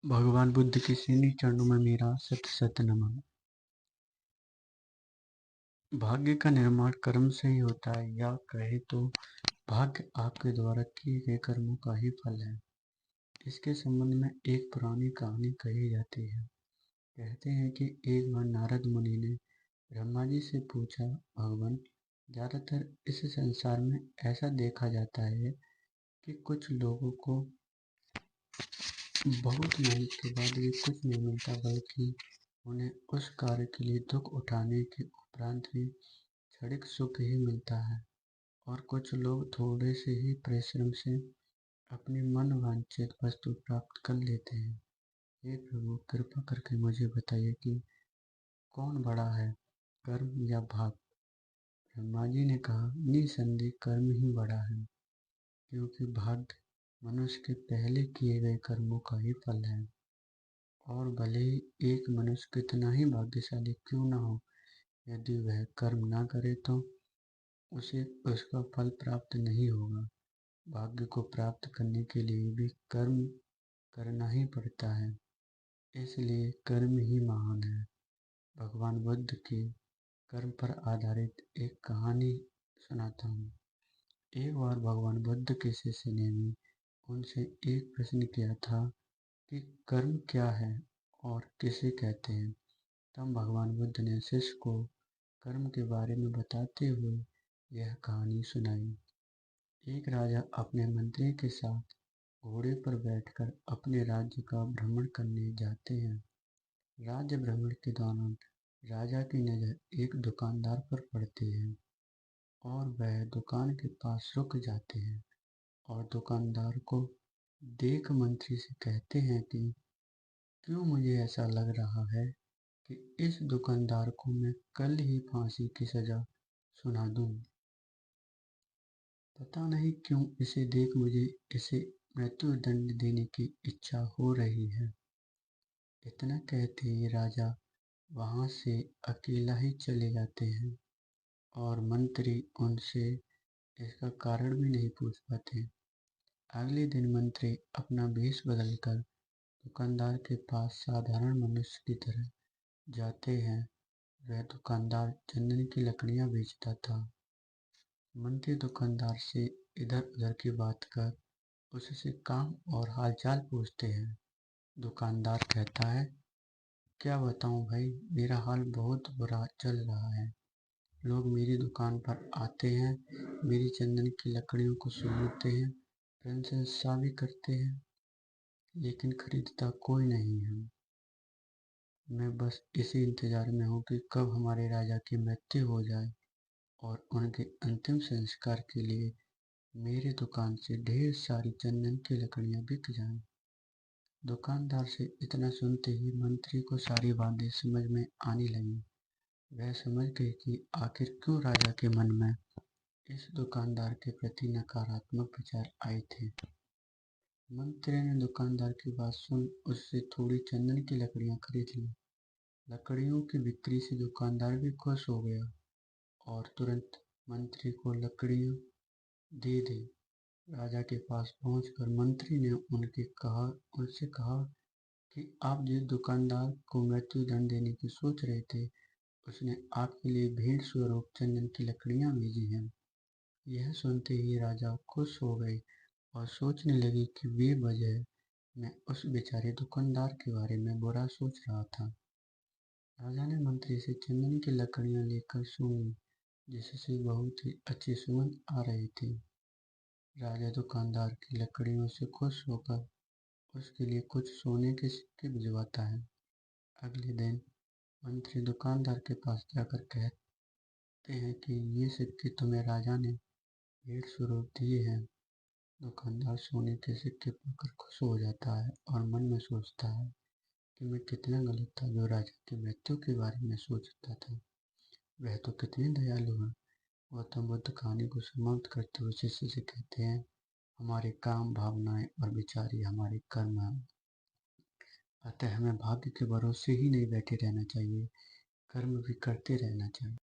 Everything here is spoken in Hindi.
भगवान बुद्ध के सीनी चरणों में मेरा शत शत नमन। भाग्य का निर्माण कर्म से ही होता है, या कहे तो भाग्य आपके द्वारा किए गए कर्मों का ही फल है। इसके संबंध में एक पुरानी कहानी कही जाती है। कहते हैं कि एक बार नारद मुनि ने ब्रह्मा जी से पूछा, भगवान, ज्यादातर इस संसार में ऐसा देखा जाता है कि कुछ लोगों को बहुत मेहनत के बाद भी कुछ नहीं मिलता, बल्कि उन्हें उस कार्य के लिए दुख उठाने के उपरांत भी क्षणिक सुख ही मिलता है। और कुछ लोग थोड़े से ही परिश्रम से अपनी मन वांछित वस्तु प्राप्त कर लेते हैं। हे प्रभु, कृपा करके मुझे बताइए कि कौन बड़ा है, कर्म या भाग? ब्रह्मा जी ने कहा, निसंदेह कर्म ही बड़ा है, क्योंकि भाग्य मनुष्य के पहले किए गए कर्मों का ही फल है। और भले ही एक मनुष्य कितना ही भाग्यशाली क्यों न हो, यदि वह कर्म ना करे तो उसे उसका फल प्राप्त नहीं होगा। भाग्य को प्राप्त करने के लिए भी कर्म करना ही पड़ता है, इसलिए कर्म ही महान है। भगवान बुद्ध के कर्म पर आधारित एक कहानी सुनाता हूँ। एक बार भगवान बुद्ध के शिष्य ने भी उनसे एक प्रश्न किया था कि कर्म क्या है और किसे कहते हैं। तब भगवान बुद्ध ने शिष्य को कर्म के बारे में बताते हुए यह कहानी सुनाई। एक राजा अपने मंत्री के साथ घोड़े पर बैठकर अपने राज्य का भ्रमण करने जाते हैं। राज्य भ्रमण के दौरान राजा की नज़र एक दुकानदार पर पड़ती है और वह दुकान के पास रुक जाते हैं और दुकानदार को देख मंत्री से कहते हैं कि क्यों मुझे ऐसा लग रहा है कि इस दुकानदार को मैं कल ही फांसी की सजा सुना दूं। पता नहीं क्यों इसे देख मुझे इसे मृत्यु दंड देने की इच्छा हो रही है। इतना कहते ही राजा वहां से अकेला ही चले जाते हैं और मंत्री उनसे इसका कारण भी नहीं पूछ पाते। अगले दिन मंत्री अपना वेश बदलकर दुकानदार के पास साधारण मनुष्य की तरह जाते हैं। वह दुकानदार चंदन की लकड़ियां बेचता था। मंत्री दुकानदार से इधर उधर की बात कर उससे काम और हालचाल पूछते हैं। दुकानदार कहता है, क्या बताऊं भाई, मेरा हाल बहुत बुरा चल रहा है। लोग मेरी दुकान पर आते हैं, मेरी चंदन की लकड़ियों को सूंघते हैं, प्रशंसा भी करते हैं, लेकिन खरीदता कोई नहीं है। मैं बस इसी इंतजार में हूँ कि कब हमारे राजा की मृत्यु हो जाए और उनके अंतिम संस्कार के लिए मेरी दुकान से ढेर सारी चंदन की लकड़ियां बिक जाएं। दुकानदार से इतना सुनते ही मंत्री को सारी बातें समझ में आने लगी। वह समझ गए कि आखिर क्यों राजा के मन में इस दुकानदार के प्रति नकारात्मक विचार आए थे। मंत्री ने दुकानदार की बात सुन उससे थोड़ी चंदन की लकड़ियां खरीद ली। लकड़ियों की बिक्री से दुकानदार भी खुश हो गया और तुरंत मंत्री को लकड़ियां दे दी। राजा के पास पहुंचकर मंत्री ने उनसे कहा कि आप जिस दुकानदार को मृत्यु दंड देने की सोच रहे थे, उसने आपके लिए भेंट स्वरूप चंदन की लकड़ियां भेजी हैं। यह सुनते ही राजा खुश हो गए और सोचने लगे कि बेवजह मैं उस बेचारे दुकानदार के बारे में बुरा सोच रहा था। राजा ने मंत्री से चंदन की लकड़ियां लेकर सूंघी, जिससे बहुत ही अच्छी सुगंध आ रही थी। राजा दुकानदार की लकड़ियों से खुश होकर उसके लिए कुछ सोने के सिक्के भिजवाता है। अगले दिन मंत्री दुकानदार के पास जाकर कहते हैं कि ये सिक्के तुम्हें राजा ने भेंट स्वरूप दिए हैं। दुकानदार सोने के सिक्के पाकर खुश हो जाता है और मन में सोचता है कि मैं कितना गलत था जो राजा की मृत्यु के बारे में सोचता था। वह तो कितने दयालु हैं। गौतम बुद्ध कहानी को समाप्त करते हुए शिष्य से कहते हैं, हमारे काम, भावनाएं और विचार ही हमारे कर्म हैं। अतः हमें भाग्य के भरोसे ही नहीं बैठे रहना चाहिए, कर्म भी करते रहना चाहिए।